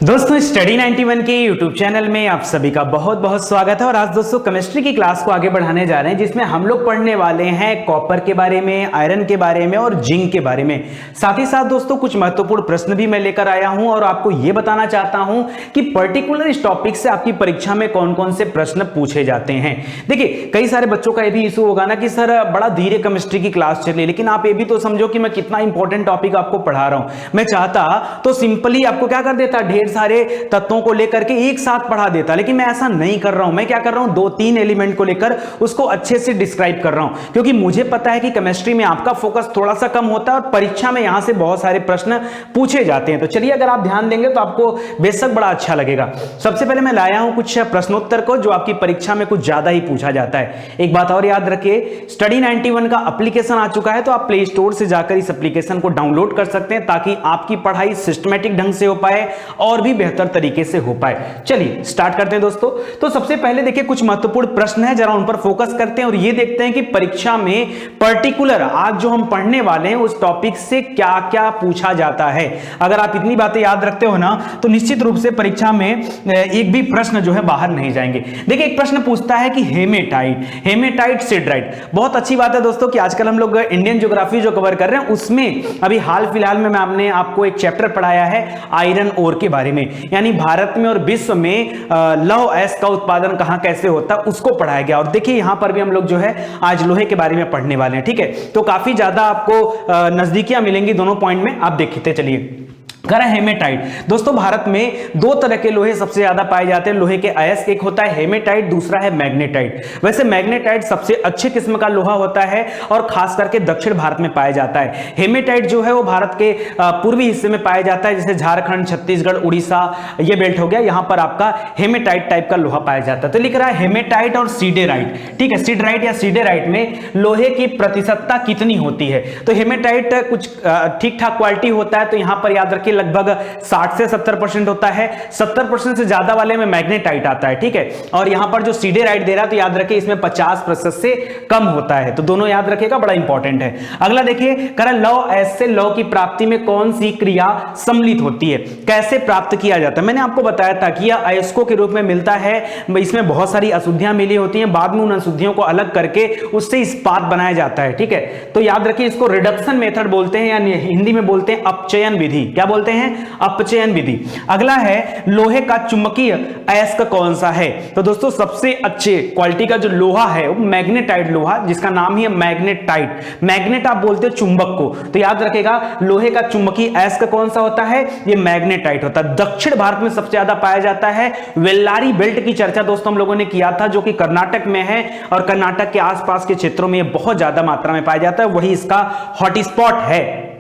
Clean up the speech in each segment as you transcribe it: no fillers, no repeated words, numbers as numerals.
दोस्तों स्टडी 91 के YouTube channel में आप सभी का बहुत बहुत स्वागत है। और आज दोस्तों केमिस्ट्री की क्लास को आगे बढ़ाने जा रहे हैं, जिसमें हम लोग पढ़ने वाले हैं कॉपर के बारे में, आयरन के बारे में और जिंक के बारे में। साथ ही साथ दोस्तों कुछ महत्वपूर्ण प्रश्न भी मैं लेकर आया हूं और आपको यह बताना चाहता हूं कि पर्टिकुलर इस टॉपिक से आपकी परीक्षा में कौन कौन से प्रश्न पूछे जाते हैं। देखिए कई सारे बच्चों का यह भी इशू होगा ना कि सर बड़ा धीरे केमिस्ट्री की क्लास चले, लेकिन आप ये भी तो समझो कि मैं कितना इंपॉर्टेंट टॉपिक आपको पढ़ा रहा हूं। मैं चाहता तो सिंपली आपको क्या कर देता, ढेर सारे तत्वों को लेकर के एक साथ पढ़ा देता, लेकिन मैं ऐसा नहीं कर रहा हूं। मैं क्या कर रहा हूं, दो तीन एलिमेंट को लेकर उसको अच्छे से डिस्क्राइब कर रहा हूं, क्योंकि मुझे पता है कि केमिस्ट्री में आपका फोकस थोड़ा सा कम होता है और परीक्षा में यहां से बहुत सारे प्रश्न पूछे जाते हैं। तो चलिए अगर आप ध्यान देंगे तो आपको बेशक बड़ा अच्छा लगेगा। सबसे पहले मैं लाया हूं कुछ प्रश्नोत्तर को जो आपकी परीक्षा में कुछ ज्यादा ही पूछा जाता है। एक बात और याद रखिए, स्टडी 91 का एप्लीकेशन आ चुका है, तो आप प्ले स्टोर से जाकर इस एप्लीकेशन को डाउनलोड कर सकते हैं ताकि आपकी पढ़ाई सिस्टमैटिक ढंग से हो पाए और भी बेहतर तरीके से हो पाए। चलिए स्टार्ट करते हैं दोस्तों। तो सबसे पहले देखिए कुछ महत्वपूर्ण प्रश्न है, जरा उन पर फोकस करते हैं और ये देखते हैं कि परीक्षा में पर्टिकुलर आज जो हम पढ़ने वाले हैं उस टॉपिक से क्या क्या पूछा जाता है। अगर आप इतनी बातें याद रखते हो ना तो निश्चित रूप से परीक्षा में एक भी प्रश्न जो है बाहर नहीं जाएंगे। देखिए एक प्रश्न पूछता है कि हेमेटाइट सिडराइट। बहुत अच्छी बात है दोस्तों कि आजकल हम लोग इंडियन ज्योग्राफी जो कवर कर रहे हैं उसमें अभी हाल फिलहाल में मैंने आपको एक चैप्टर पढ़ाया है आयरन ओर के बारे में, यानी भारत में और विश्व में लौह अयस्क का उत्पादन कहां कैसे होता है उसको पढ़ाया गया। और देखिए यहां पर भी हम लोग जो है आज लोहे के बारे में पढ़ने वाले हैं। ठीक है, तो काफी ज्यादा आपको नजदीकियां मिलेंगी दोनों पॉइंट में, आप देखते चलिए। हेमेटाइट दोस्तों, भारत में दो तरह के लोहे सबसे ज्यादा पाए जाते हैं लोहे के अयस्क, एक होता है हेमेटाइट, दूसरा है मैग्नेटाइट। वैसे मैग्नेटाइट सबसे अच्छे किस्म का लोहा होता है और खास करके दक्षिण भारत में पाया जाता है। हेमेटाइट जो है वो भारत के पूर्वी हिस्से में पाया जाता है, जैसे झारखंड, छत्तीसगढ़, उड़ीसा, ये बेल्ट हो गया, यहां पर आपका हेमेटाइट टाइप का लोहा पाया जाता है। तो लिख रहा है हेमेटाइट और सीडेराइट। ठीक है, सीडराइट या सीडेराइट में लोहे की प्रतिशतता कितनी होती है? तो हेमेटाइट कुछ ठीक ठाक क्वालिटी होता है, तो यहां पर याद रखिए लगभग 60 से 70% होता है। 70% से ज्यादा वाले में मैग्नेटाइट आता है। ठीक है, और यहां पर जो सीडेराइट दे रहा है तो याद रखिए इसमें 50% से कम होता है, तो दोनों याद रखिएगा, बड़ा इंपॉर्टेंट है। अगला देखिए, लौह अयस्क से लौह की प्राप्ति में कौन सी क्रिया सम्मिलित होती है, कैसे प्राप्त किया जाता है? मैंने आपको बताया था कि यह अयस्कों के रूप में मिलता है, इसमें बहुत सारी अशुद्धियां मिली होती हैं, बाद में उन अशुद्धियों को अलग करके उससे इस्पात बनाया जाता है। ठीक है, तो याद रखिए इसको रिडक्शन मेथड बोलते हैं, या हिंदी में बोलते हैं अपचयन विधि। क्या बोलते हैं? अपचयन विधि। अगला है लोहे का चुंबकीय अयस्क कौन सा है? तो दोस्तों सबसे अच्छे क्वालिटी का जो लोहा है वो मैग्नेटाइट लोहा, जिसका नाम ही है मैग्नेटाइट। मैग्नेट आप बोलते हैं चुंबक को, तो याद रखेगा लोहे का चुंबकीय अयस्क कौन सा होता है? ये मैग्नेटाइट होता है। दक्षिण भारत में सबसे ज्यादा पाया जाता है। वेल्लारी बेल्ट की चर्चा दोस्तों हम लोगों ने किया था, जो कि कर्नाटक में है और कर्नाटक के आसपास के क्षेत्रों में बहुत ज्यादा मात्रा में पाया जाता है, वही इसका हॉटस्पॉट है।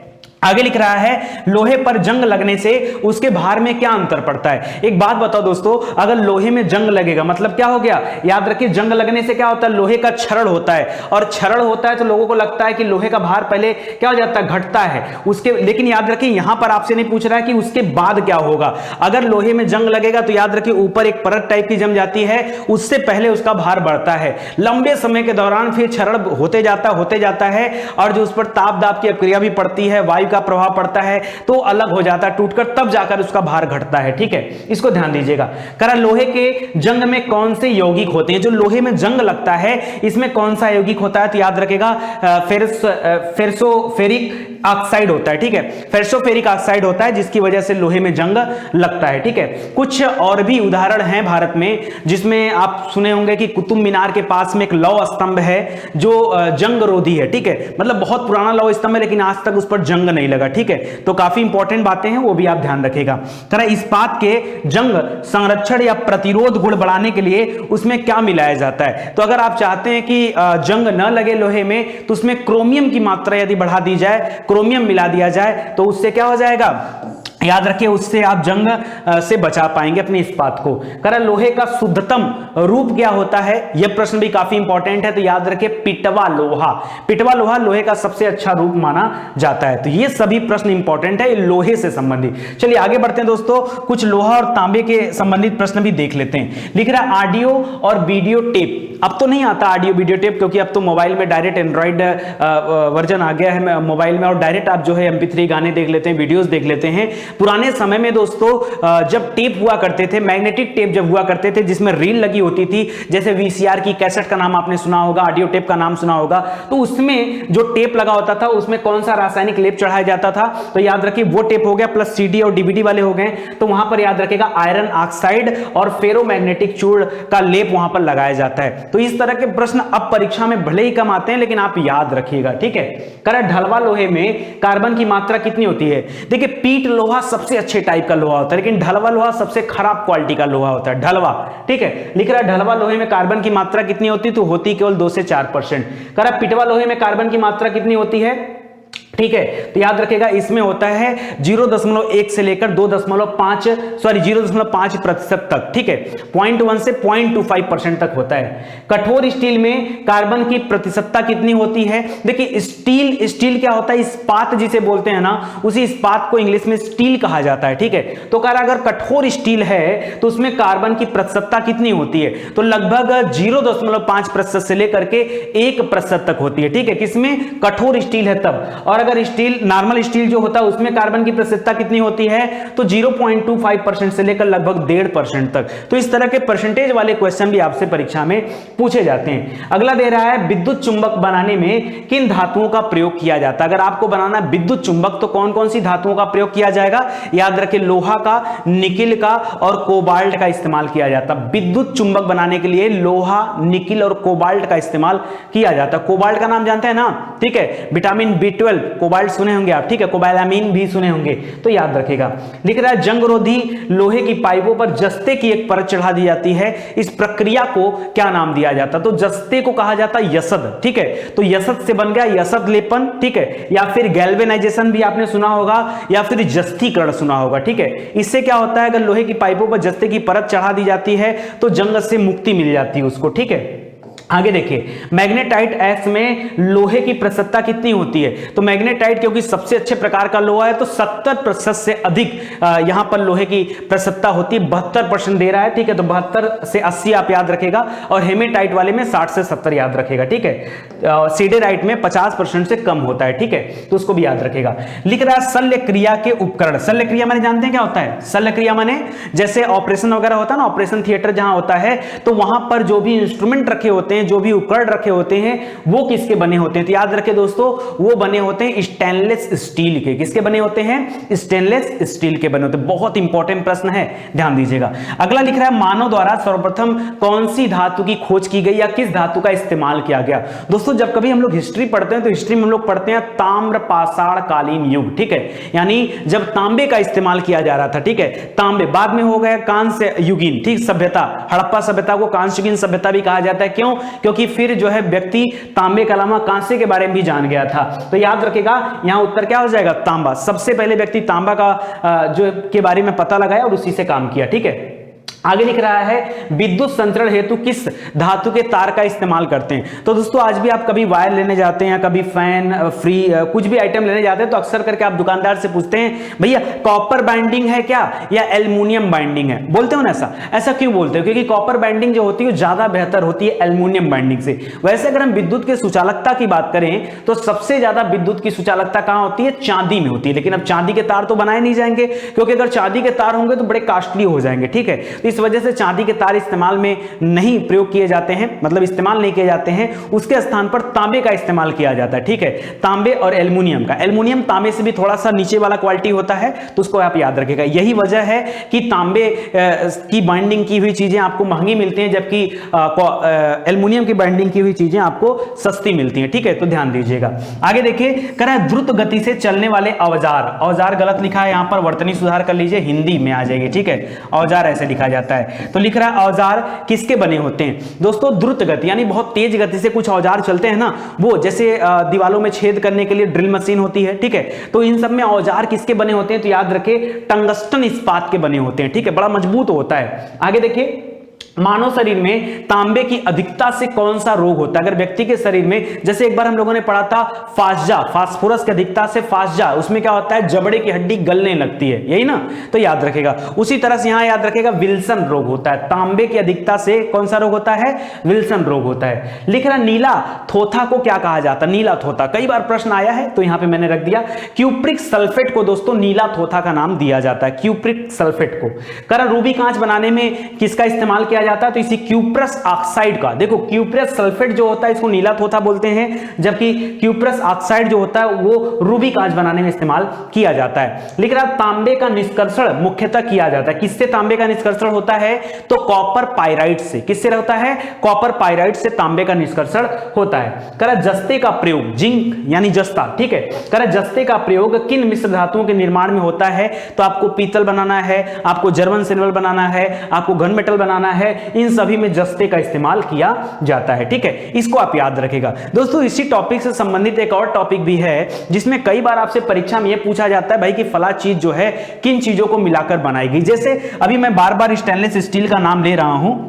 आगे लिख रहा है लोहे पर जंग लगने से उसके भार में क्या अंतर पड़ता है? एक बात बताओ दोस्तों, अगर लोहे में जंग लगेगा मतलब क्या हो गया? याद रखिए जंग लगने से क्या होता है? लोहे का क्षरण होता है, और क्षरण होता है तो लोगों को लगता है कि लोहे का भार पहले क्या हो जाता है? घटता है उसके, लेकिन याद रखिए यहां पर आपसे नहीं पूछ रहा है कि उसके बाद क्या होगा। अगर लोहे में जंग लगेगा तो याद रखिए ऊपर एक परत टाइप की जम जाती है, उससे पहले उसका भार बढ़ता है। लंबे समय के दौरान फिर क्षरण होते जाता है और जो उस पर ताप दाप की क्रिया भी पड़ती है, वायु का प्रभाव पड़ता है, तो अलग हो जाता है टूटकर, तब जाकर उसका भार घटता है। ठीक है, इसको ध्यान दीजिएगा। लोहे के जंग में कौन से यौगिक होते हैं? जो लोहे में जंग लगता है इसमें कौन सा यौगिक होता है? तो याद रखेगा फेरिक ऑक्साइड होता है। ठीक है, फेरिक ऑक्साइड होता है, जिसकी वजह से लोहे में जंग लगता है। ठीक है, कुछ और भी उदाहरण हैं भारत में, जिसमें आप सुने होंगे कि कुतुब मीनार के पास में एक लौह स्तंभ है जो जंग रोधी है। ठीक है, मतलब बहुत पुराना लौह स्तंभ है लेकिन आज तक उस पर जंग नहीं लगा। ठीक है, तो काफी इंपॉर्टेंट बातें हैं, वो भी आप ध्यान रखिएगा। इस्पात के जंग संरक्षण या प्रतिरोध गुण बढ़ाने के लिए उसमें क्या मिलाया जाता है? तो अगर आप चाहते हैं कि जंग न लगे लोहे में तो उसमें क्रोमियम की मात्रा यदि बढ़ा दी जाए, क्रोमियम मिला दिया जाए, तो उससे क्या हो जाएगा? याद रखिए उससे आप जंग से बचा पाएंगे अपने इस्पात को। लोहे का शुद्धतम रूप क्या होता है? यह प्रश्न भी काफी इंपॉर्टेंट है, तो याद रखिए पिटवा लोहा। पिटवा लोहा लोहे का सबसे अच्छा रूप माना जाता है। तो ये सभी प्रश्न इंपॉर्टेंट है लोहे से संबंधित। चलिए आगे बढ़ते हैं दोस्तों, कुछ लोहा और तांबे के संबंधित प्रश्न भी देख लेते हैं। लिख रहा है ऑडियो और वीडियो टेप अब तो नहीं आता ऑडियो वीडियो टेप, क्योंकि अब तो मोबाइल में डायरेक्ट एंड्रॉइड वर्जन आ गया है मोबाइल में, और डायरेक्ट आप जो है MP3 गाने देख लेते हैं, वीडियोस देख लेते हैं। पुराने समय में दोस्तों जब टेप हुआ करते थे, मैग्नेटिक टेप जब हुआ करते थे जिसमें रील लगी होती थी, जैसे VCR की कैसेट का नाम आपने सुना होगा, ऑडियो टेप का नाम सुना होगा, तो उसमें जो टेप लगा होता था उसमें कौन सा रासायनिक लेप चढ़ाया जाता था, तो याद रखिए वो टेप हो गया, प्लस CD और DVD वाले हो गए, तो वहां पर याद रखेगा आयरन ऑक्साइड और फेरोमैग्नेटिक चूर्ण का लेप वहां पर लगाया जाता है। तो इस तरह के प्रश्न अब परीक्षा में भले ही कम आते हैं, लेकिन आप याद रखिएगा, ठीक है। कह रहा ढलवा लोहे में कार्बन की मात्रा कितनी होती है? देखिए पीट लोहा सबसे अच्छे टाइप का लोहा होता है, लेकिन ढलवा लोहा सबसे खराब क्वालिटी का लोहा होता है, ढलवा, ठीक है। लिख रहा है ढलवा लोहे में कार्बन की मात्रा कितनी होती है? तो होती केवल 2 से 4%। कह रहा पिटवा लोहे में कार्बन की मात्रा कितनी होती है? ठीक है, तो याद रखेगा इसमें होता है 0.1 से लेकर 0.5% तक, ठीक है। 0.1 से 0.25% तक होता है। कठोर स्टील में कार्बन की प्रतिशतता कितनी होती है? देखिए स्टील क्या होता है? इस्पात जिसे बोलते हैं ना, उसी इस्पात को इंग्लिश में स्टील कहा जाता है, ठीक है। तो कह रहा अगर कठोर स्टील है तो उसमें कार्बन की प्रतिशतता कितनी होती है? तो लगभग 0.5% से लेकर के 1% तक होती है, ठीक है। किसमें? कठोर स्टील है तब। और अगर स्टील नॉर्मल स्टील जो होता है उसमें कार्बन की प्रतिशतता कितनी होती है? तो 0.25% से लेकर लगभग 1.5% तक। तो इस तरह के परसेंटेज वाले क्वेश्चन भी आपसे परीक्षा में पूछे जाते हैं। अगला दे रहा है विद्युत चुंबक बनाने में किन धातुओं का प्रयोग किया जाता है? अगर आपको बनाना विद्युत चुंबक तो कौन कौन सी धातुओं का प्रयोग किया जाएगा? याद रखें लोहा का, निकिल का और कोबाल्ट का इस्तेमाल किया जाता है। विद्युत चुंबक बनाने के लिए लोहा, निकिल और कोबाल्ट का इस्तेमाल किया जाता है। कोबाल्ट का नाम जानते हैं ना, ठीक है। विटामिन B12 कोबाल्ट सुने होंगे आप, ठीक है। कोबालामीन भी सुने होंगे, तो याद रखेगा। लिख रहा है जंगरोधी लोहे की पाइपों पर जस्ते की एक परत चढ़ा दी जाती है, इस प्रक्रिया को क्या नाम दिया जाता? तो जस्ते को कहा जाता है यसद, ठीक है। तो यसद से बन गया यसद लेपन, ठीक है, या फिर गैल्वेनाइजेशन भी आपने सुना होगा, या फिर जस्तीकरण सुना होगा, ठीक है। इससे क्या होता है? अगर लोहे की पाइपों पर जस्ते की परत चढ़ा दी जाती है तो जंग से मुक्ति मिल जाती है उसको, ठीक है। आगे देखिए मैग्नेटाइट एक्स में लोहे की प्रतिशतता कितनी होती है? तो मैग्नेटाइट क्योंकि सबसे अच्छे प्रकार का लोहा है तो 70% से अधिक यहां पर लोहे की प्रतिशतता होती है। 72% दे रहा है, ठीक है। तो 72 से 80 आप याद रखेगा, और हेमेटाइट वाले में 60 से 70 याद रखेगा, ठीक है। सीडेराइट में 50% से कम होता है, ठीक है, तो उसको भी याद रखेगा। लिख रहा है शल्य क्रिया के उपकरण। शल्य क्रिया माने जानते हैं क्या होता है? शल्य क्रिया माने जैसे ऑपरेशन वगैरह होता है ना, ऑपरेशन थिएटर जहां होता है, तो वहां पर जो भी इंस्ट्रूमेंट रखे होते हैं, जो भी उपकरण रखे होते हैं, वो किसके बने होते हैं? तो याद रखें दोस्तों, वो बने होते हैं स्टेनलेस स्टील के। किसके बने होते हैं? स्टेनलेस स्टील के बने होते हैं। बहुत इंपॉर्टेंट प्रश्न है, ध्यान दीजिएगा। अगला लिख रहा है मानव द्वारा सर्वप्रथम कौन सी धातु की खोज की गई या किस धातु का इस्तेमाल किया गया? दोस्तों जब कभी हम लोग हिस्ट्री पढ़ते हैं तो हिस्ट्री में हम लोग पढ़ते हैं ताम्र पाषाण कालीन युग, ठीक है। यानी जब तांबे का इस्तेमाल किया जा रहा था, ठीक है। तांबे बाद में हो गया कांस्य युगीन, ठीक, सभ्यता। हड़प्पा सभ्यता को कांस्य युगीन सभ्यता भी कहा जाता है। क्यों? क्योंकि फिर जो है व्यक्ति तांबे के अलावा कांसे के बारे में भी जान गया था। तो याद रखेगा यहां उत्तर क्या हो जाएगा? तांबा। सबसे पहले व्यक्ति तांबा का जो के बारे में पता लगाया और उसी से काम किया, ठीक है। आगे लिख रहा है विद्युत संचरण हेतु किस धातु के तार का इस्तेमाल करते हैं? तो दोस्तों आज भी आप कभी वायर लेने जाते हैं, कभी फैन, फ्री कुछ भी आइटम लेने जाते हैं तो अक्सर करके आप दुकानदार से पूछते हैं भैया कॉपर बाइंडिंग है क्या या एल्युमिनियम बाइंडिंग है? बोलते हो ना ऐसा क्यों बोलते हो? क्योंकि कॉपर बाइंडिंग जो होती है ज्यादा बेहतर होती है एल्युमिनियम बाइंडिंग से। वैसे अगर हम विद्युत के सुचालकता की बात करें तो सबसे ज्यादा विद्युत की सुचालकता कहां होती है? चांदी में होती है। लेकिन अब चांदी के तार तो बनाए नहीं जाएंगे, क्योंकि अगर चांदी के तार होंगे तो बड़े कॉस्टली हो जाएंगे, ठीक है। इस वजह से चांदी के तार इस्तेमाल में नहीं प्रयोग किए जाते हैं, मतलब इस्तेमाल नहीं किए जाते हैं। उसके स्थान पर तांबे का इस्तेमाल किया जाता है, ठीक है। तांबे और एल्युमिनियम का। एल्युमिनियम तांबे से भी थोड़ा सा नीचे वाला क्वालिटी होता है, तो उसको आप याद रखिएगा। यही वजह है कि तांबे की बाइंडिंग की हुई चीजें आपको महंगी मिलती हैं, जबकि एल्युमिनियम की बाइंडिंग की हुई चीजें आपको सस्ती मिलती हैं, ठीक है। तो ध्यान दीजिएगा। आगे देखिए, कह रहा है द्रुत गति से चलने वाले औजार। औजार गलत लिखा है यहां पर, वर्तनी सुधार कर लीजिए, हिंदी में आ जाएगी, ठीक है। औजार ऐसे लिखा जाता है। तो लिख रहा है औजार किसके बने होते हैं? दोस्तों द्रुत गति यानी बहुत तेज गति से कुछ औजार चलते हैं ना, वो जैसे दीवालों में छेद करने के लिए ड्रिल मशीन होती है, ठीक है। तो इन सब में औजार किसके बने होते हैं? तो याद रखें टंगस्टन इस्पात के बने होते हैं, ठीक है। बड़ा मजबूत होता है। आगे देखिए मानव शरीर में तांबे की अधिकता से कौन सा रोग होता है? अगर व्यक्ति के शरीर में, जैसे एक बार हम लोगों ने पढ़ा था फास्जा, फास्फोरस की अधिकता से फास्जा, उसमें क्या होता है? जबड़े की हड्डी गलने लगती है, यही ना? तो याद रखेगा। उसी तरह से यहां याद रखेगा विल्सन रोग होता है। तांबे की अधिकता से कौन सा रोग होता है? विल्सन रोग होता है। लिख रहा नीला थोथा को क्या कहा जाता है? नीला थोथा, कई बार प्रश्न आया है तो यहां पे मैंने रख दिया। क्यूप्रिक सल्फेट को दोस्तों नीला थोथा का नाम दिया जाता है, क्यूप्रिक सल्फेट को। करा रूबी कांच बनाने में किसका इस्तेमाल किया जाता है? तो इसी क्यूप्रस ऑक्साइड का। देखो क्यूप्रस सल्फेट जो होता है इसको नीला थोथा बोलते हैं, जबकि क्यूप्रस ऑक्साइड जो होता है वो रूबी कांच बनाने में इस्तेमाल किया जाता है। लिख रहा तांबे का निष्कर्षण मुख्यतः किया जाता है। किससे तांबे का निष्कर्षण होता है? तो कॉपर पाइराइट से। किससे होता है? कॉपर पाइराइट से तांबे का निष्कर्षण होता है। करा जस्ते का प्रयोग, जिंक यानी जस्ता, ठीक है। करा जस्ते का प्रयोग किन मिश्र धातुओं के निर्माण में होता है? तो आपको पीतल बनाना है, आपको जर्मन सिल्वर बनाना है, आपको घन मेटल बनाना है, इन सभी में जस्ते का इस्तेमाल किया जाता है, ठीक है। इसको आप याद रखेगा। दोस्तों इसी टॉपिक से संबंधित एक और टॉपिक भी है जिसमें कई बार आपसे परीक्षा में यह पूछा जाता है भाई कि फला चीज जो है किन चीजों को मिलाकर बनाई गई। जैसे अभी मैं बार बार स्टेनलेस स्टील का नाम ले रहा हूं,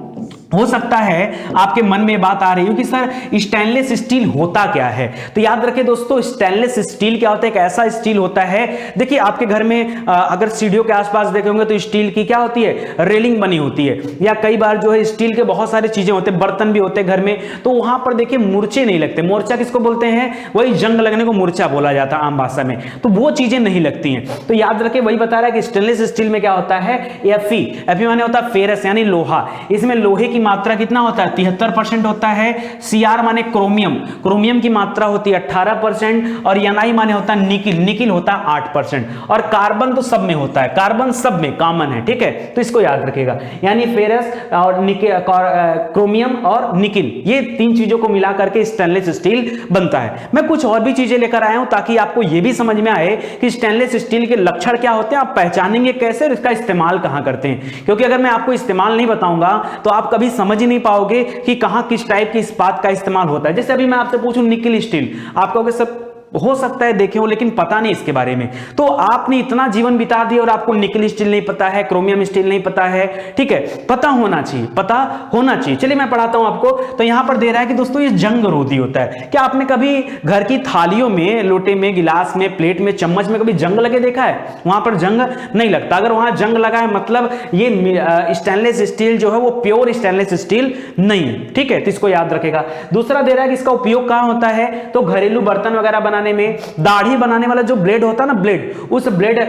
हो सकता है आपके मन में बात आ रही हो कि सर स्टेनलेस स्टील होता क्या है? तो याद रखें दोस्तों, स्टेनलेस स्टील क्या होता है? एक ऐसा स्टील होता है, देखिए आपके घर में अगर सीढ़ियों के आसपास देखे होंगे तो स्टील की क्या होती है? रेलिंग बनी होती है, या कई बार जो है स्टील के बहुत सारी चीजें होते हैं, बर्तन भी होते हैं घर में, तो वहां पर देखिए मूर्छे नहीं लगते। मोर्चा किसको बोलते हैं? वही जंग लगने को मूर्छा बोला जाता है आम भाषा में, तो वो चीजें नहीं लगती हैं। तो याद रखें, वही बता रहा है कि स्टेनलेस स्टील में क्या होता है? एफई, एफई माने होता है फेरस यानी लोहा। इसमें लोहे की मात्रा कितना होता है? 73% होता है। सीआर माने क्रोमियम, क्रोमियम की मात्रा होती है 18%, और एनआई माने होता है निकिल, निकिल होता है 8%, और कार्बन तो सब में होता है, कार्बन सब में कॉमन है, ठीक है। तो इसको याद रखेगा, यानी फेरस और निकिल, क्रोमियम और निकिल, ये तीन चीजों को मिला करके स्टेनलेस स्टील बनता है। मैं कुछ और भी चीजें लेकर आया हूं ताकि आपको यह भी समझ में आए कि स्टेनलेस स्टील के लक्षण क्या होते हैं, आप पहचानेंगे कैसे और इसका इस्तेमाल कहां करते हैं। क्योंकि अगर मैं आपको इस्तेमाल नहीं बताऊंगा तो आप कभी समझ ही नहीं पाओगे कि कहां किस टाइप की इस्पात का इस्तेमाल होता है। जैसे अभी मैं आपसे पूछूं निकिल स्टील, आप कहोगे सब हो सकता है देखे हो लेकिन पता नहीं इसके बारे में। तो आपने इतना जीवन बिता दिया और आपको निकिल स्टील नहीं पता है, क्रोमियम स्टील नहीं पता है, ठीक है। पता होना चाहिए, पता होना चाहिए। चलिए मैं पढ़ाता हूं आपको। तो यहां पर दे रहा है कि दोस्तों ये जंग रोधी होता है। क्या आपने कभी घर की थालियों में, लोटे में, गिलास में, प्लेट में, चम्मच में कभी जंग लगे देखा है? वहां पर जंग नहीं लगता। अगर वहां जंग लगा है मतलब ये स्टेनलेस स्टील जो है वो प्योर स्टेनलेस स्टील नहीं है, ठीक है। तो इसको याद रखेगा। दूसरा दे रहा है कि इसका उपयोग कहां होता है? तो घरेलू बर्तन वगैरह बनाने में, दाढ़ी बनाने वाला जो ब्लेड होता है ना, ब्लेड, उस ब्लेड,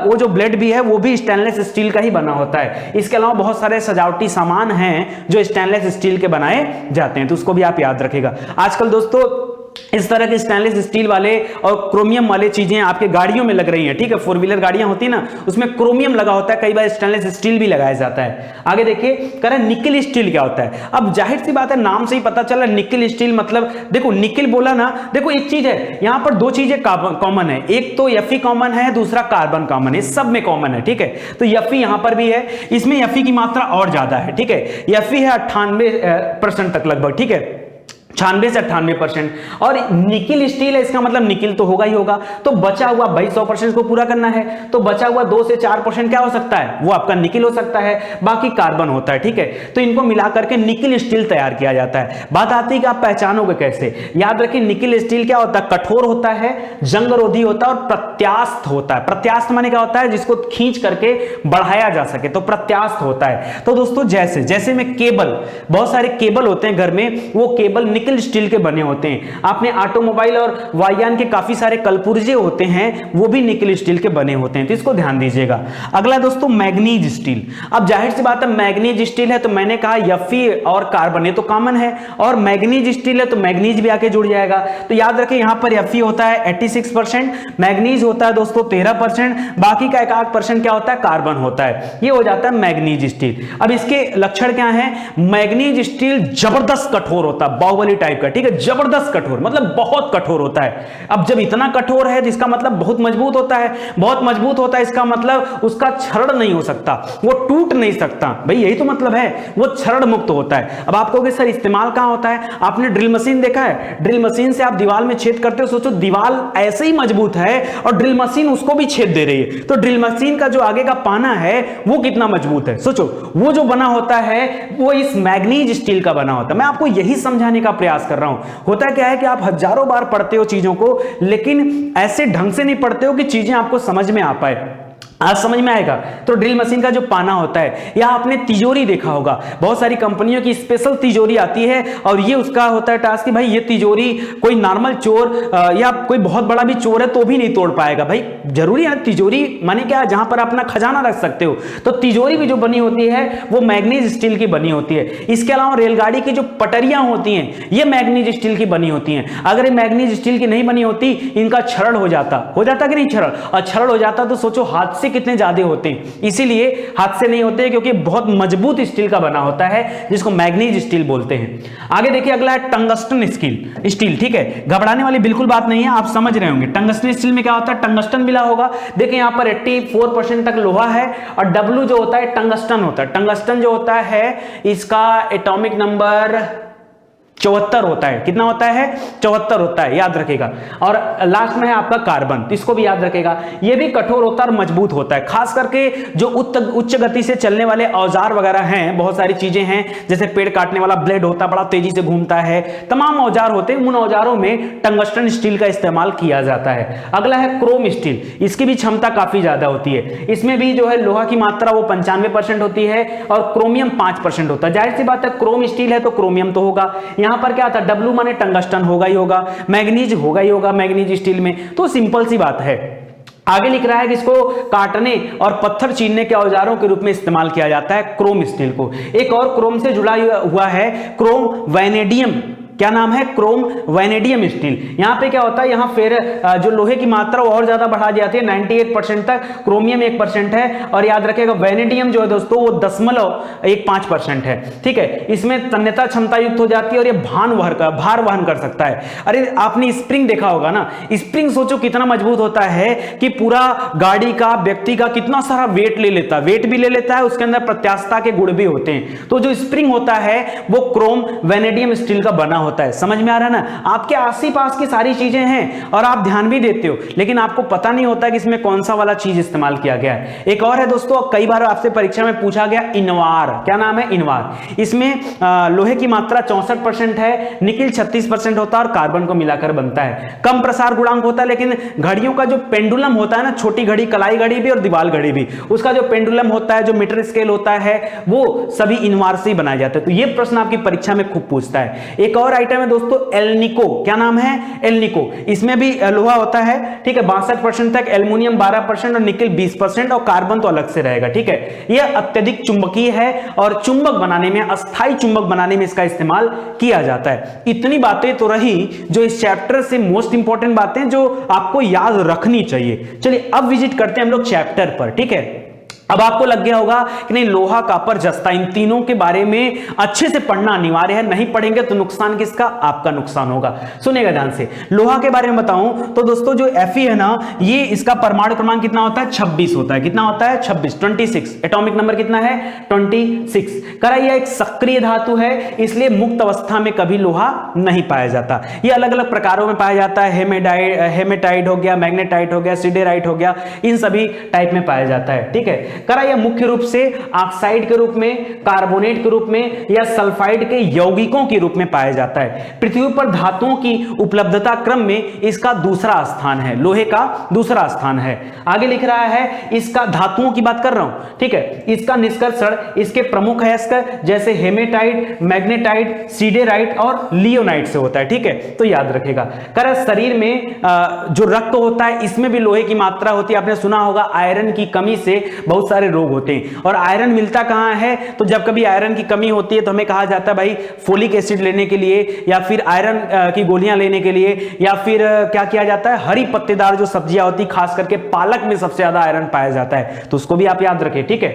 वो जो ब्लेड भी है वो भी स्टेनलेस स्टील का ही बना होता है। इसके अलावा बहुत सारे सजावटी सामान हैं जो स्टेनलेस स्टील के बनाए जाते हैं, तो उसको भी आप याद रखेगा। आजकल दोस्तों इस तरह के स्टेनलेस स्टील वाले और क्रोमियम वाले चीजें आपके गाड़ियों में लग रही हैं, ठीक है। 4 व्हीलर गाड़ियां होती है ना, उसमें क्रोमियम लगा होता है, कई बार स्टेनलेस स्टील भी लगाया जाता है। आगे देखिए, कह रहा है निकिल स्टील क्या होता है। अब जाहिर सी बात है, नाम से ही पता चला निकिल स्टील मतलब, देखो निकिल बोला ना, देखो एक चीज है यहां पर, दो चीजें कॉमन है, एक तो एफई कॉमन है, दूसरा कार्बन कॉमन है, सब में कॉमन है, ठीक है। तो एफई यहां पर भी है, इसमें एफई की मात्रा और ज्यादा है, ठीक है। एफई है 98% तक लगभग, ठीक है, 96 से 98%। और निकिल स्टील है, इसका मतलब निकिल तो होगा ही होगा। तो बचा हुआ भाई 100% को पूरा करना है, तो बचा हुआ 2 से 4% क्या हो सकता है? वो आपका निकिल हो सकता है, बाकी कार्बन होता है, ठीक है। तो इनको मिला करके निकिल स्टील तैयार किया जाता है। बात आती है कि आप पहचानोगे कैसे। याद रखिए, निकिल स्टील क्या होता है? कठोर होता है, जंग रोधी होता है और प्रत्यास्थ होता है। प्रत्यास्थ माने क्या होता है? जिसको खींच करके बढ़ाया जा सके, तो प्रत्यास्थ होता है। तो दोस्तों जैसे जैसे में केबल, बहुत सारे केबल होते हैं घर में, वो केबल निकिल स्टील के बने होते हैं। आपने ऑटोमोबाइल और वायुयान के काफी सारे कलपुर्जे होते हैं, वो भी निकिल स्टील के बने होते हैं, तो इसको ध्यान दीजिएगा। अगला दोस्तों मैग्नीज स्टील। अब जाहिर सी बात है मैग्नीज स्टील है तो मैंने कहा एफई और कार्बन ये तो कॉमन है, और मैग्नीज स्टील है तो मैग्नीज भी आके जुड़ जाएगा। तो याद रखें, यहां पर एफई होता है 86%, मैग्नीज होता है दोस्तों 13%, बाकी का 1% क्या होता है? कार्बन होता है। ये हो जाता है मैग्नीज स्टील। अब इसके लक्षण क्या है? मैग्नीज स्टील जबरदस्त कठोर होता है, बाहुबली टाइप का, ठीक है, जबरदस्त कठोर, मतलब बहुत कठोर होता है। अब जब इतना कठोर है तो इसका मतलब बहुत मजबूत होता है, बहुत मजबूत होता है, इसका मतलब उसका क्षरण नहीं हो सकता, वो टूट नहीं सकता, भाई यही तो मतलब है, वो क्षरण मुक्त होता है। अब आप कहोगे सर इस्तेमाल कहां होता है? आपने ड्रिल मशीन देखा है? ड्रिल मशीन से आप दीवार में छेद करते हो, सोचो दीवार ऐसे ही मजबूत है और ड्रिल मशीन उसको भी छेद दे रही है, तो ड्रिल मशीन का जो आगे का पाना है वो कितना मजबूत है। सोचो वो जो बना होता है वो इस मैग्नीज स्टील का बना होता है। मैं आपको यही समझाने का प्रयास कर रहा हूं। होता क्या है कि आप हजारों बार पढ़ते हो चीजों को, लेकिन ऐसे ढंग से नहीं पढ़ते हो कि चीजें आपको समझ में आ पाए। आज समझ में आएगा। तो ड्रिल मशीन का जो पाना होता है, या आपने तिजोरी देखा होगा, बहुत सारी कंपनियों की स्पेशल तिजोरी आती है और ये उसका होता है टास्क कि भाई ये तिजोरी कोई नॉर्मल चोर या कोई बहुत बड़ा भी चोर है तो भी नहीं तोड़ पाएगा। भाई जरूरी है तिजोरी माने क्या, जहां पर अपना खजाना रख सकते हो। तो तिजोरी भी जो बनी होती है वो मैग्नीज स्टील की बनी होती है। इसके अलावा रेलगाड़ी की जो पटरियां होती हैं ये मैग्नीज स्टील की बनी होती हैं। अगर ये मैग्नीज स्टील की नहीं बनी होती, इनका क्षरण हो जाता कि नहीं क्षरण, और क्षरण हो जाता तो सोचो हाथ कितने ज्यादा होते हैं। इसीलिए हाथ से नहीं होते क्योंकि बहुत मजबूत स्टील का बना होता है जिसको मैग्नीज स्टील बोलते हैं। आगे देखिए अगला है टंगस्टन स्टील, ठीक है, घबराने वाली बिल्कुल बात नहीं है, आप समझ रहे होंगे। टंगस्टन स्टील में क्या होता है, टंगस्टन मिला होगा। देखिए यहां पर 84% तक लोहा है और W जो होता है टंगस्टन होता है। टंगस्टन जो होता है इसका एटॉमिक नंबर 74 होता है। कितना होता है? 74 होता है, याद रखेगा। और लास्ट में है आपका कार्बन, तो इसको भी याद रखेगा। ये भी कठोर होता है और मजबूत होता है। खास करके जो उच्च गति से चलने वाले औजार वगैरह हैं, बहुत सारी चीजें हैं, जैसे पेड़ काटने वाला ब्लेड होता है, बड़ा तेजी से घूमता है, तमाम औजार होते हैं, उन औजारों में टंगस्टन स्टील का इस्तेमाल किया जाता है। अगला है क्रोम स्टील, इसकी भी क्षमता काफी ज्यादा होती है। इसमें भी जो है लोहा की मात्रा वो 95% होती है और क्रोमियम 5% होता है। जाहिर सी बात है क्रोम स्टील है तो क्रोमियम तो होगा। यहां पर क्या था, W माने टंगस्टन होगा ही होगा, मैग्नीज होगा ही होगा मैग्नीज स्टील में, तो सिंपल सी बात है। आगे लिख रहा है कि इसको काटने और पत्थर चीरने के औजारों के रूप में इस्तेमाल किया जाता है क्रोम स्टील को। एक और क्रोम से जुड़ा हुआ है क्रोम वैनेडियम, क्या नाम है, क्रोम वैनेडियम स्टील। यहां पे क्या होता है, यहां फिर जो लोहे की मात्रा और ज्यादा बढ़ा दी जाती है, 98% तक, क्रोमियम 1% है, और याद रखिएगा वैनेडियम जो है दोस्तों वो 0.15% है, ठीक है। इसमें तन्यता क्षमता युक्त हो जाती है और ये भार वहन कर सकता है। अरे आपने स्प्रिंग देखा होगा ना, स्प्रिंग सोचो कितना मजबूत होता है कि पूरा गाड़ी का, व्यक्ति का कितना सारा वेट ले लेता है, वेट भी ले लेता है, उसके अंदर प्रत्यास्थता के गुण भी होते हैं। तो जो स्प्रिंग होता है वो क्रोम वैनेडियम स्टील का बना होता है। समझ में आ रहा है ना? आपके आस-पास की सारी चीजें हैं और आप ध्यान भी देते हो, लेकिन आपको पता नहीं होता कि इसमें कौन सा वाला चीज इस्तेमाल किया गया है। एक और है दोस्तों, कई बार आपसे परीक्षा में पूछा गया, इनवार। क्या नाम है? इनवार। इसमें लोहे की मात्रा 64% है, निकिल 36% होता है और कार्बन को मिलाकर बनता है। कम प्रसार गुणांक होता है, लेकिन घड़ियों का जो पेंडुलम होता है ना, छोटी घड़ी, कलाई घड़ी भी और दीवाल घड़ी भी, उसका जो पेंडुलम होता है, जो मीटर स्केल होता है, वो सभी इनवार से ही बनाए जाते हैं। तो ये प्रश्न आपकी परीक्षा में खूब पूछता है। एक और आइटम है दोस्तों, एल्निको। क्या नाम है? एल्निको। इसमें भी लोहा होता है, ठीक है, 62% तक, एल्युमिनियम 12% और निकिल 20% और कार्बन तो अलग से रहेगा, ठीक है। यह अत्यधिक चुंबकीय है और चुंबक बनाने में, अस्थायी चुंबक बनाने में इसका इस्तेमाल किया जाता है। इतनी बातें तो रही जो इस चैप्टर से मोस्ट इंपॉर्टेंट बातें जो आपको याद रखनी चाहिए। चलिए अब विजिट करते हैं हम लोग चैप्टर पर, ठीक है। अब आपको लग गया होगा कि नहीं, लोहा, कॉपर, जस्ता, इन तीनों के बारे में अच्छे से पढ़ना अनिवार्य है। नहीं पढ़ेंगे तो नुकसान किसका? आपका नुकसान होगा। सुनिएगा ध्यान से। लोहा के बारे में बताऊं तो दोस्तों जो Fe है ना, ये इसका परमाणु क्रमांक कितना होता है? 26 होता है। कितना होता है? 26। एटॉमिक नंबर कितना है? 26। करा यह एक सक्रिय धातु है, इसलिए मुक्त अवस्था में कभी लोहा नहीं पाया जाता। ये अलग अलग प्रकारों में पाया जाता है। हेमेटाइट हो गया, मैग्नेटाइट हो गया, सिडेराइट हो गया, इन सभी टाइप में पाया जाता है, ठीक है। करा यह मुख्य रूप से ऑक्साइड के रूप में, कार्बोनेट के रूप में या सल्फाइड के यौगिकों के रूप में पाया जाता है। पृथ्वी पर धातुओं की उपलब्धता क्रम में इसका दूसरा स्थान है, लोहे का दूसरा स्थान है। आगे लिख रहा है, इसका धातुओं की बात कर रहा हूं, ठीक है। इसका निष्कर्षण इसके प्रमुख अयस्क जैसे हेमेटाइट, मैग्नेटाइट, सीडेराइट और लियोनाइट से होता है, ठीक है। तो याद रखेगा। करा शरीर में जो रक्त होता है इसमें भी लोहे की मात्रा होती है। आपने सुना होगा आयरन की कमी से बहुत सारे रोग होते हैं। और आयरन मिलता कहां है? तो जब कभी आयरन की कमी होती है तो हमें कहा जाता है भाई फोलिक एसिड लेने के लिए, या फिर आयरन की गोलियां लेने के लिए, या फिर क्या किया जाता है, हरी पत्तेदार जो सब्जियां होती, खास करके पालक में सबसे ज्यादा आयरन पाया जाता है, तो उसको भी आप याद रखें, ठीक है।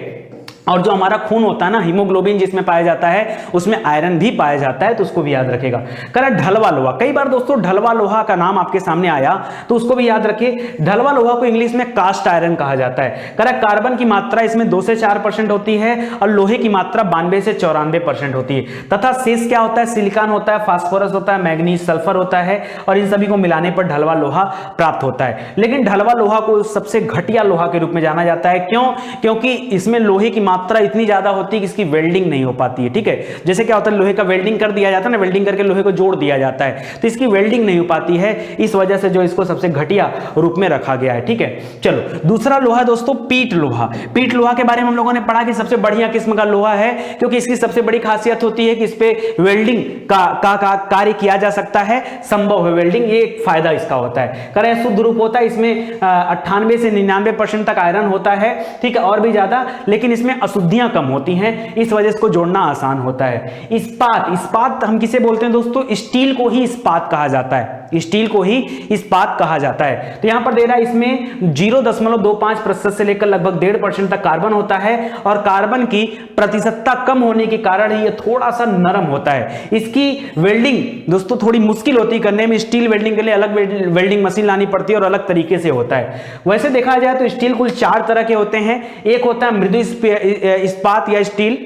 और जो हमारा खून होता है ना, हीमोग्लोबिन जिसमें पाया जाता है, उसमें आयरन भी पाया जाता है, तो उसको भी याद रखेगा। करा ढलवा लोहा, कई बार दोस्तों ढलवा लोहा का नाम आपके सामने आया तो उसको भी याद रखिए। ढलवा लोहा को इंग्लिश में कास्ट आयरन कहा जाता है। करा कार्बन की मात्रा इसमें 2 से 4% होती है और लोहे की मात्रा 92 से 94% होती है। तथा शेष क्या होता है, सिलिकॉन होता है, फास्फोरस होता है, मैग्नीज, सल्फर होता है और इन सभी को मिलाने पर ढलवा लोहा प्राप्त होता है। लेकिन ढलवा लोहा को सबसे घटिया लोहा के रूप में जाना जाता है। क्यों? क्योंकि इसमें लोहे की मात्रा इतनी ज्यादा होती है कि इसकी वेल्डिंग नहीं हो पाती है। ठीक है, जैसे क्या होता है, लोहे का वेल्डिंग कर दिया जाता है ना, वेल्डिंग करके लोहे को जोड़ दिया जाता है, तो इसकी वेल्डिंग नहीं हो पाती है, इस वजह से जो इसको सबसे घटिया रूप में रखा गया है। ठीक है, चलो दूसरा लोहा दोस्तों पीट लोहा। पीट लोहा के बारे में हम लोगों ने पढ़ा कि सबसे बढ़िया किस्म का लोहा है, क्योंकि इसकी सबसे बड़ी खासियत होती है कि इस पे वेल्डिंग का कार्य किया जा सकता है, संभव है वेल्डिंग, ये एक फायदा इसका होता है। करें शुद्ध रूप होता है, इसमें 98 से 99% तक आयरन होता है। ठीक है, और भी ज्यादा, लेकिन इसमें अशुद्धियां कम होती हैं, इस वजह से इसको जोड़ना आसान होता है। इस्पात, इस्पात हम किसे बोलते हैं दोस्तों, स्टील को ही इस्पात कहा जाता है, स्टील को ही इस्पात कहा जाता है। तो यहां पर दे रहा है इसमें 0.25% से लेकर लगभग 1.5% तक कार्बन होता है और कार्बन की प्रतिशतता कम होने के कारण ही ये थोड़ा सा नरम होता है। इसकी वेल्डिंग दोस्तों थोड़ी मुश्किल होती है करने में, स्टील वेल्डिंग के लिए अलग वेल्डिंग मशीन लानी पड़ती है और अलग तरीके से होता है। वैसे देखा जाए तो स्टील कुल 4 तरह के होते हैं। एक होता है मृदु इस्पात या स्टील,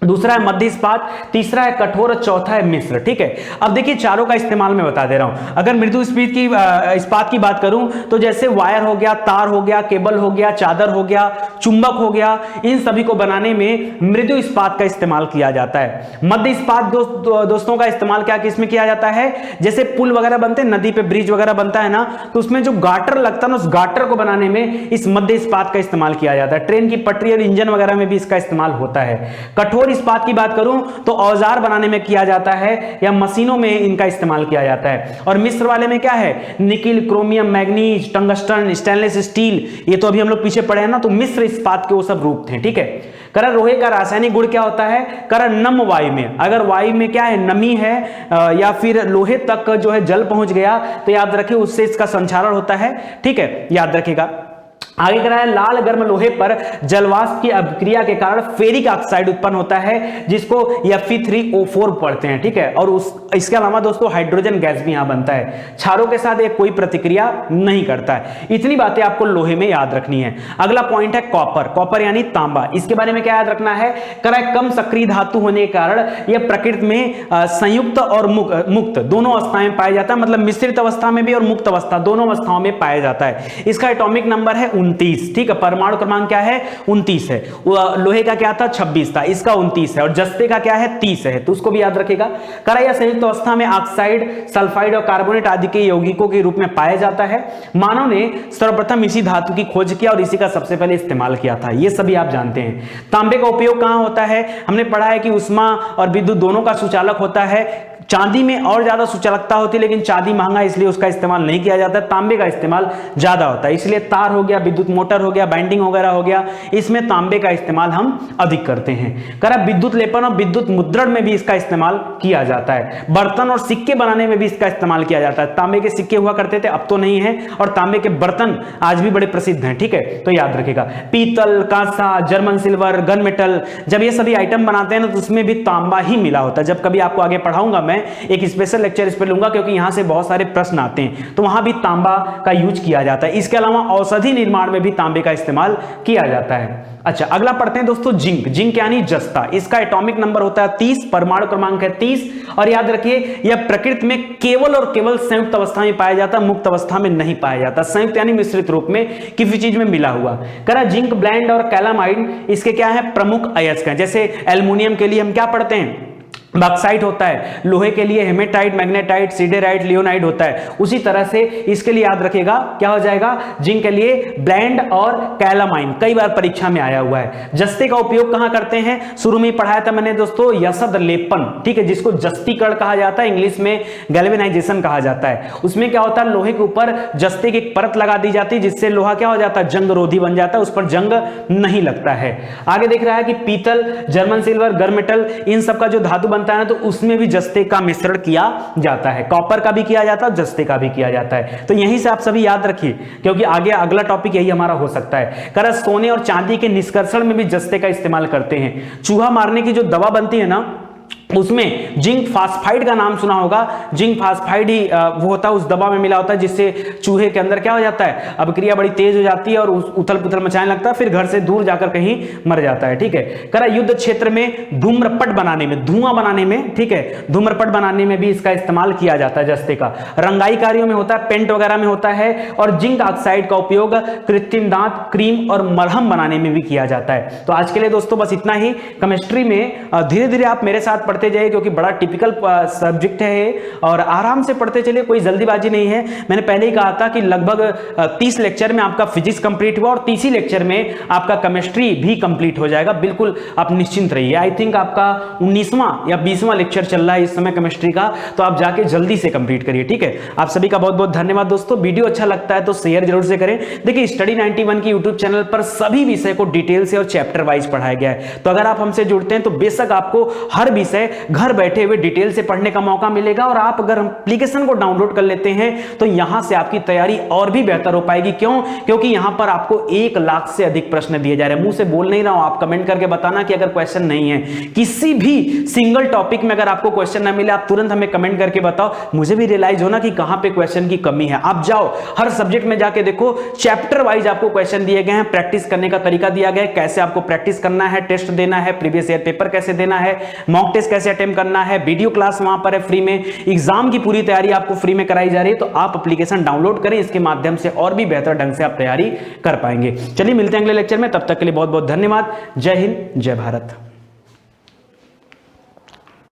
दूसरा है मध्य इस्पात, तीसरा है कठोर और चौथा है मिश्र। ठीक है, अब देखिए चारों का इस्तेमाल मैं बता दे रहा हूं। अगर मृदु इस्पात की बात करूं तो जैसे वायर हो गया, तार हो गया, केबल हो गया, चादर हो गया, चुंबक हो गया, इन सभी को बनाने में मृदु इस्पात का इस्तेमाल किया जाता है। मध्य इस्पात दोस्तों का इस्तेमाल क्या किसमें किया जाता है, जैसे पुल वगैरह बनते हैं, नदी पे ब्रिज वगैरह बनता है ना, तो उसमें जो गाटर लगता है ना, उस गाटर को बनाने में इस मध्य इस्पात का इस्तेमाल किया जाता है। ट्रेन की पटरी और इंजन वगैरह में भी इसका इस्तेमाल होता है। कठोर इस्पात की बात करूं तो औजार बनाने में किया जाता है या मशीनों में इनका इस्तेमाल किया जाता है। और मिश्र वाले में क्या है, nickel, chromium, manganese, tungsten, stainless steel, ये तो अभी हम लोग पीछे पढ़े हैं ना, तो मिश्र इस्पात के वो सब रूप थे। ठीक है, करा लोहे का रासायनिक गुण क्या होता है, करा नम वायु में, अगर वायु में क्या है, नमी है या फिर लोहे तक जो है जल पहुंच गया तो याद रखिए उससे इसका संचारण होता है। ठीक है, याद रखिएगा। आगे करा है लाल गर्म लोहे पर जलवाष्प की अभिक्रिया के कारण फेरिक ऑक्साइड उत्पन्न होता है, जिसको Fe3O4 पढ़ते हैं। ठीक है, और इसके अलावा दोस्तों हाइड्रोजन गैस भी यहां बनता है। क्षारों के साथ एक कोई प्रतिक्रिया नहीं करता है। इतनी बातें आपको लोहे में याद रखनी है। अगला पॉइंट है कॉपर। कॉपर यानी तांबा, इसके बारे में क्या याद रखना है, करा कम सक्रिय धातु होने के कारण यह प्रकृति में संयुक्त और मुक्त दोनों अवस्थाएं में पाया जाता है, मतलब मिश्रित अवस्था में भी और मुक्त अवस्था दोनों अवस्थाओं में पाया जाता है। इसका एटॉमिक नंबर है 29। ठीक है, परमाणु क्रमांक क्या है, 29 है। लोहे का क्या था, 26 था, इसका 29 है। और जस्ते का क्या है, 30 है, तो उसको भी याद रखेगा। करा या संयुक्त अवस्था में ऑक्साइड, सल्फाइड और कार्बोनेट आदि के यौगिकों के रूप में पाया जाता है। मानव ने सर्वप्रथम इसी धातु की खोज किया और इसी का सबसे पहले इस्तेमाल किया था, ये सभी आप जानते हैं। तांबे का उपयोग कहां होता है, हमने पढ़ा है कि उष्मा और विद्युत दोनों का सुचालक होता है। चांदी में और ज्यादा सुचालकता होती है, लेकिन चांदी महंगा इसलिए उसका इस्तेमाल नहीं किया जाता। तांबे का इस्तेमाल ज्यादा होता है, इसलिए तार हो गया, विद्युत मोटर हो गया, बाइंडिंग वगैरह हो गया, इसमें तांबे का इस्तेमाल हम अधिक करते हैं। करा विद्युत लेपन और विद्युत मुद्रण में भी इसका इस्तेमाल किया जाता है। बर्तन और सिक्के बनाने में भी इसका इस्तेमाल किया जाता है। तांबे के सिक्के हुआ करते थे, अब तो नहीं है, और तांबे के बर्तन आज भी बड़े प्रसिद्ध हैं। ठीक है, तो याद रखिएगा। पीतल, कांसा, जर्मन सिल्वर, गन मेटल, जब ये सभी आइटम बनाते हैं ना तो उसमें भी तांबा ही मिला होता है। जब कभी आपको आगे पढ़ाऊंगा मैं एक स्पेशल लेक्चर इस पर लूंगा, क्योंकि यहां से बहुत सारे प्रश्न आते हैं, तो वहां भी तांबा का यूज किया जाता है। इसके अलावा औषधि निर्माण में भी तांबे का इस्तेमाल किया जाता है। अच्छा, अगला पढ़ते हैं दोस्तों जिंक। जिंक यानी जस्ता, इसका एटॉमिक नंबर होता है 30, परमाणु क्रमांक है 30। और याद रखिए यह प्रकृति में केवल और केवल संयुक्त अवस्था में पाया जाता, मुक्त अवस्था में नहीं पाया जाता। संयुक्त यानी मिश्रित रूप में किसी चीज में मिला हुआ। करा जिंक ब्लेंड और कैलामाइड इसके क्या है, प्रमुख अयस्क हैं। जैसे एल्युमिनियम के लिए हम क्या पढ़ते हैं, बॉक्साइट होता है, लोहे के लिए हेमेटाइट, मैग्नेटाइट, सिडेराइट, लियोनाइट होता है। उसी तरह से इसके लिए याद रखिएगा क्या हो जाएगा, जिंक के लिए ब्लेंड और कैलामाइन, कई बार परीक्षा में आया हुआ है। जस्ते का उपयोग कहां करते हैं, शुरू में पढ़ाया था मैंने दोस्तों, यसद लेपन। ठीक है, जिसको जस्तीकरण कहा जाता है, इंग्लिश में गैल्वेनाइजेशन कहा जाता है। उसमें क्या होता है, लोहे के ऊपर जस्ते की एक परत लगा दी जाती है, जिससे लोहा क्या हो जाता है, जंग रोधी बन जाता है, उस पर जंग नहीं लगता है। आगे देख रहा है कि पीतल, जर्मन सिल्वर, गरमेटल, इन सब का जो धातु बनता बनता है ना, तो उसमें भी जस्ते का मिश्रण किया जाता है, कॉपर का भी किया जाता है, जस्ते का भी किया जाता है। तो यहीं से आप सभी याद रखिए, क्योंकि आगे अगला टॉपिक यही हमारा हो सकता है। कर सोने और चांदी के निष्कर्षण में भी जस्ते का इस्तेमाल करते हैं। चूहा मारने की जो दवा बनती है ना, उसमें जिंक फास्फाइड का नाम सुना होगा। जिंक फास्फाइड ही वो होता है, उस दवा में मिला होता है, जिससे चूहे के अंदर क्या हो जाता है, अभिक्रिया बड़ी तेज हो जाती है और उथल पुथल मचाने लगता है, फिर घर से दूर जाकर कहीं मर जाता है। ठीक है, करा युद्ध क्षेत्र में धूम्रपट बनाने में, धुआं बनाने में, ठीक है, धूम्रपट बनाने में भी इसका इस्तेमाल किया जाता है जस्ते का। रंगाई कार्यों में होता है, पेंट वगैरह में होता है, और जिंक ऑक्साइड का उपयोग कृत्रिम दांत, क्रीम और मरहम बनाने में भी किया जाता है। तो आज के लिए दोस्तों बस इतना ही। केमिस्ट्री में धीरे धीरे आप मेरे साथ पढ़ते जाइए, क्योंकि बड़ा टिपिकल सब्जेक्ट है, और आराम से पढ़ते चलिए, कोई जल्दीबाजी नहीं है। मैंने पहले ही कहा था कि लगभग 30 लेक्चर में आपका फिजिक्स कंप्लीट हुआ और 30 लेक्चर में आपका केमिस्ट्री भी कंप्लीट हो जाएगा। बिल्कुल आप निश्चिंत रहिए। आई थिंक आपका 19वां या 20वां लेक्चर चल रहा है इस समय केमिस्ट्री का, तो आप जाके जल्दी से कंप्लीट करिए। ठीक है, आप सभी का बहुत बहुत धन्यवाद दोस्तों। वीडियो अच्छा लगता है तो शेयर जरूर से करें। देखिए, स्टडी 91 की यूट्यूब चैनल पर सभी विषय को डिटेल से और चैप्टर वाइज पढ़ाया गया है, तो अगर आप हमसे जुड़ते हैं तो बेशक आपको हर विषय घर बैठे हुए डिटेल से पढ़ने का मौका मिलेगा। और आप अगर एप्लीकेशन को डाउनलोड कर लेते हैं तो यहां से आपकी तैयारी और भी बेहतर हो पाएगी। क्यों? क्योंकि यहां पर आपको 1 लाख से अधिक प्रश्न दिए जा रहे हैं। मुंह से बोल नहीं रहा हूं, आप कमेंट करके बताना कि अगर क्वेश्चन नहीं है, किसी भी सिंगल टॉपिक में अगर आपको क्वेश्चन ना मिले, आप तुरंत हमें कमेंट करके बताओ, मुझे भी रियलाइज होना कि कहां पे क्वेश्चन की कमी है। आप जाओ हर सब्जेक्ट में जाके देखो, चैप्टर वाइज आपको क्वेश्चन दिए गए हैं, प्रैक्टिस करने का तरीका दिया गया है, कैसे आपको प्रैक्टिस करना है, टेस्ट देना है, प्रीवियस ईयर पेपर कैसे देना है, मॉक टेस्ट कैसे अटेम्प्ट करना है, वीडियो क्लास वहां पर है फ्री में, एग्जाम की पूरी तैयारी आपको फ्री में कराई जा रही है। तो आप एप्लीकेशन डाउनलोड करें, इसके माध्यम से और भी बेहतर ढंग से आप तैयारी कर पाएंगे। चलिए मिलते हैं अगले लेक्चर में, तब तक के लिए बहुत बहुत धन्यवाद। जय हिंद, जय भारत।